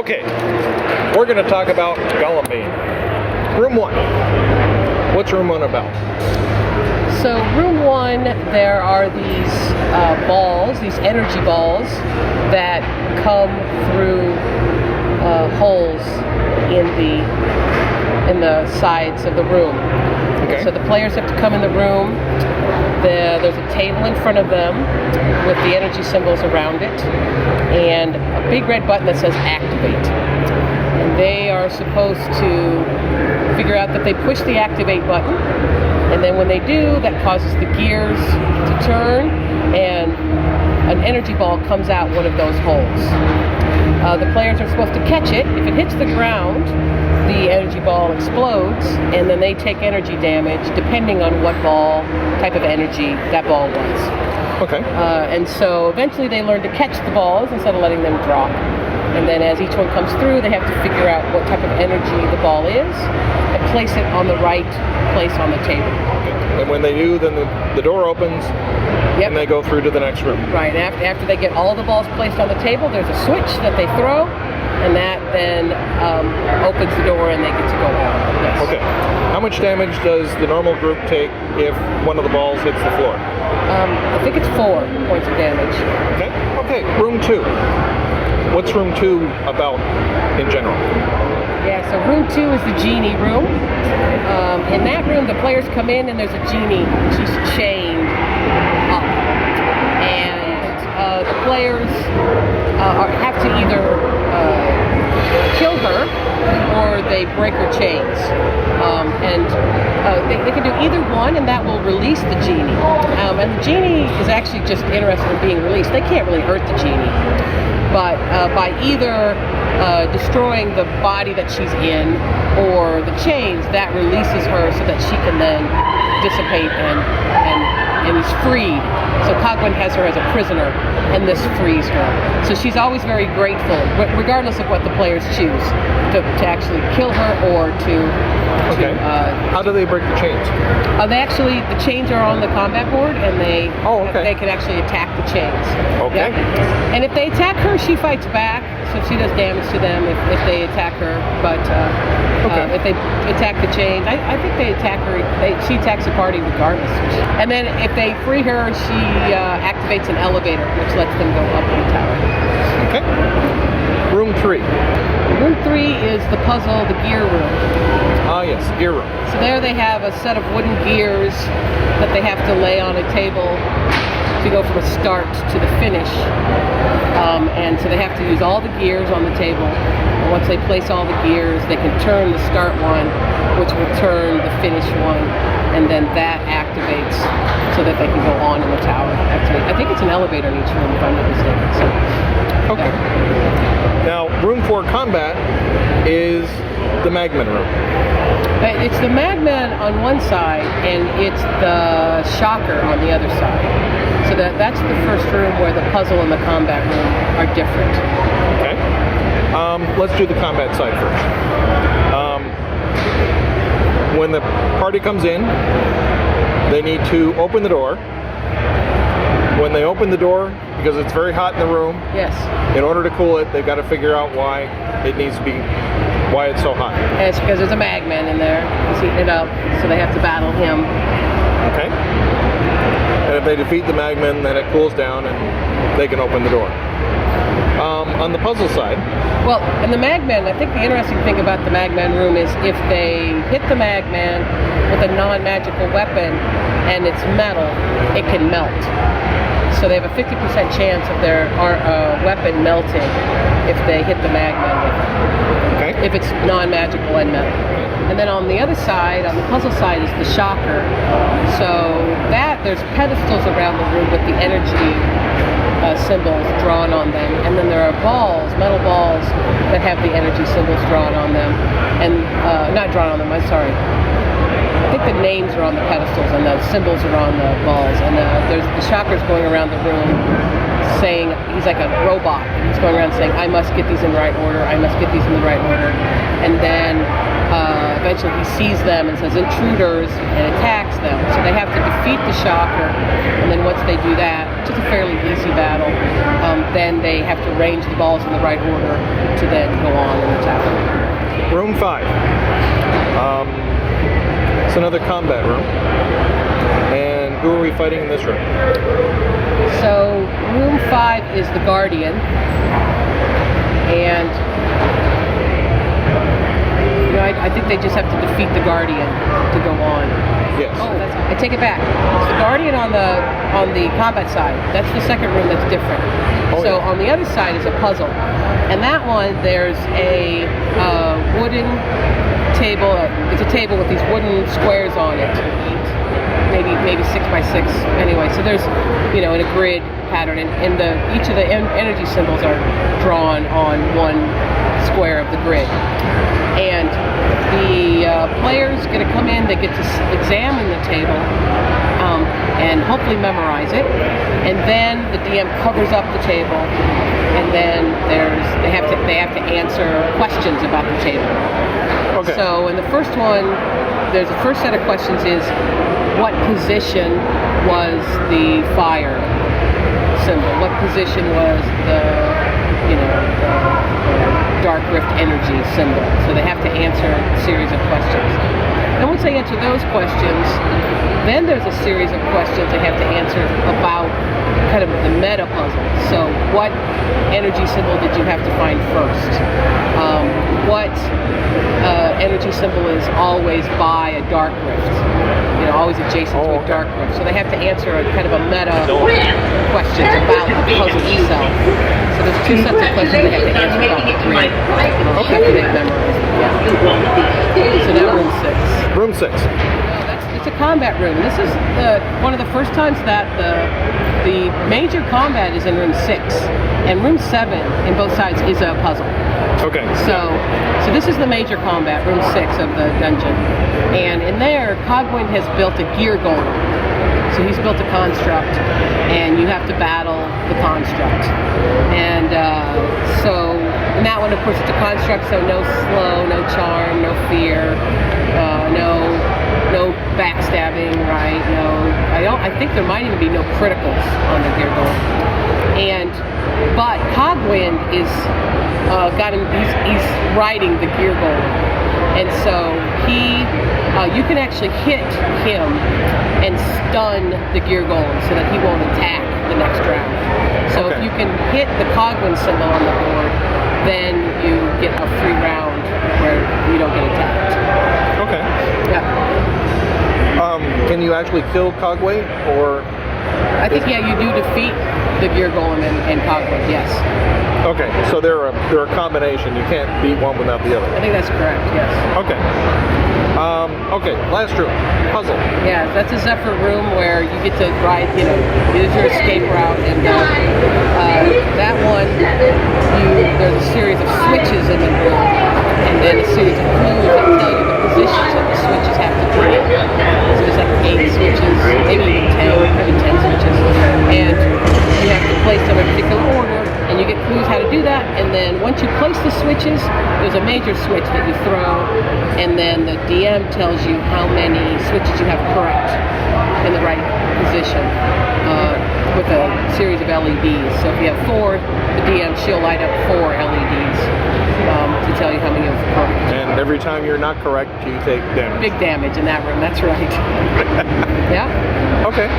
Okay, we're going to talk about Golem Bane. Room 1. What's Room 1 about? So Room 1, there are these balls, these energy balls that come through holes in the sides of the room. Okay. So the players have to come in the room. There's a table in front of them with the energy symbols around it, and a big red button that says activate. And they are supposed to figure out that they push the activate button, and then when they do, that causes the gears to turn, and an energy ball comes out one of those holes. The players are supposed to catch it. If it hits the ground, the energy ball explodes, and then they take energy damage depending on what type of energy that ball was. Okay. And so eventually they learn to catch the balls instead of letting them drop. And then as each one comes through, they have to figure out what type of energy the ball is and place it on the right place on the table. And when they do, then the door opens, and they go through to the next room. Right. After they get all the balls placed on the table, there's a switch that they throw, and that then opens the door and they get to go on. Yes. Okay. How much damage does the normal group take if one of the balls hits the floor? I think it's 4 points of damage. Okay. Okay. Room 2. What's Room 2 about in general? Yeah, so Room 2 is the genie room. In that room, the players come in and there's a genie. She's chained up. And the players have to either kill her or they break her chains. They can do either one, and that will release the genie. And the genie is actually just interested in being released. They can't really hurt the genie. But by either destroying the body that she's in or the chains, that releases her so that she can then dissipate and is freed. So Cogwin has her as a prisoner, and this frees her. So she's always very grateful, regardless of what the players choose, to actually kill her or to... Okay. How do they break the chains? The chains are on the combat board, and they can actually attack the chains. Okay. Yeah. And if they attack her, she fights back, so she does damage to them if they attack her. But if they attack the chains, I think they attack her. She attacks the party regardless. And then if they free her, she activates an elevator, which lets them go up in the tower. Okay. Room 3. Room 3 is the puzzle, the gear room. Ah, yes, gear room. So there they have a set of wooden gears that they have to lay on a table to go from a start to the finish. And so they have to use all the gears on the table. And once they place all the gears, they can turn the start one, which will turn the finish one. And then that activates so that they can go on in the tower. Actually, I think it's an elevator in each room, if I'm not mistaken. So, okay. Now, room 4 combat is the Magman room. It's the Magman on one side, and it's the Shocker on the other side. So that's the first room where the puzzle and the combat room are different. Okay. Let's do the combat side first. When the party comes in, they need to open the door. When they open the door, because it's very hot in the room, yes, in order to cool it, they've got to figure out why it's so hot. And it's because there's a Magman in there. He's heating it up, so they have to battle him. Okay. And if they defeat the Magman, then it cools down and they can open the door. On the puzzle side... Well, in the Magman, I think the interesting thing about the Magman room is if they hit the Magman with a non-magical weapon and it's metal, it can melt. So they have a 50% chance of their weapon melting if they hit the Magman with it. Okay. If it's non-magical and metal. And then on the other side, on the puzzle side, is the Shocker. So there's pedestals around the room with the energy symbols drawn on them. And then there are metal balls, that have the energy symbols drawn on them. And, not drawn on them, I'm sorry. I think the names are on the pedestals and the symbols are on the balls. And there's the Shocker's going around the room saying, he's like a robot. He's going around saying, I must get these in the right order, I must get these in the right order. And then eventually he sees them and says intruders and attacks them. So they have to defeat the Shocker, and then once they do that, which is a fairly easy battle, then then they have to arrange the balls in the right order to then go on in the tower. Room 5. It's another combat room. And who are we fighting in this room? So room 5 is the Guardian, and you know, I think they just have to defeat the Guardian to go on. Yes. Oh, I take it back. It's the Guardian on the combat side. That's the second room that's different. Oh, So yeah. on the other side is a puzzle, and that one there's a wooden table. It's a table with these wooden squares on it. Maybe 6 by 6. Anyway, so there's, you know, in a grid pattern, and each of the energy symbols are drawn on one square of the grid. And the players get to come in, they get to examine the table and hopefully memorize it. And then the DM covers up the table, and then they have to answer questions about the table. Okay. So in the first one, there's the first set of questions is, what position was the fire symbol? What position was the dark rift energy symbol? So they have to answer a series of questions. And once they answer those questions, then there's a series of questions they have to answer about kind of the meta puzzle. So what energy symbol did you have to find first? What energy symbol is always by a dark rift? You know, always adjacent to a dark rift. So they have to answer a kind of a meta questions about the puzzle itself. So there's 2 sets of questions they have to answer about the grid after they've memorized it. Yeah. So now room 6. Room 6. It's a combat room. This is one of the first times that the major combat is in room 6, and room 7 in both sides is a puzzle. Okay. So this is the major combat, room 6 of the dungeon, and in there, Cogwin has built a gear golem. So he's built a construct, and you have to battle the construct. And so in that one, of course, it's a construct, so no slow, no charm, no fear, no backstabbing, right? I think there might even be no criticals on the gear golem. But Cogwind is he's riding the gear golem, and so you can actually hit him and stun the gear golem so that he won't attack the next round. So if you can hit the Cogwind symbol on the board, then you get a free round where you don't get attacked. Okay. Yeah. Can you actually kill Cogway, or? I think you do defeat the gear golem and Cogwind. Yes. Okay, so they're a combination. You can't beat one without the other. I think that's correct. Yes. Okay. Okay, last room, puzzle. Yeah, that's a Zephyr room where you get to ride, it is your escape route, and that one, there's a series of switches in the room, and then a series of clues that tell you the positions that the switches have to be in. So there's like 8 switches, maybe even 10 switches, and you have to place them in a particular order, and you get clues how to do that, and then once you place the switches, there's a major switch that you throw, and then the DM tells you how many switches you have correct in the right position with a series of LEDs. So if you have 4, the DM, she'll light up 4 LEDs to tell you how many you have correct. And every time you're not correct, you take damage. Big damage in that room, that's right. Yeah. Okay.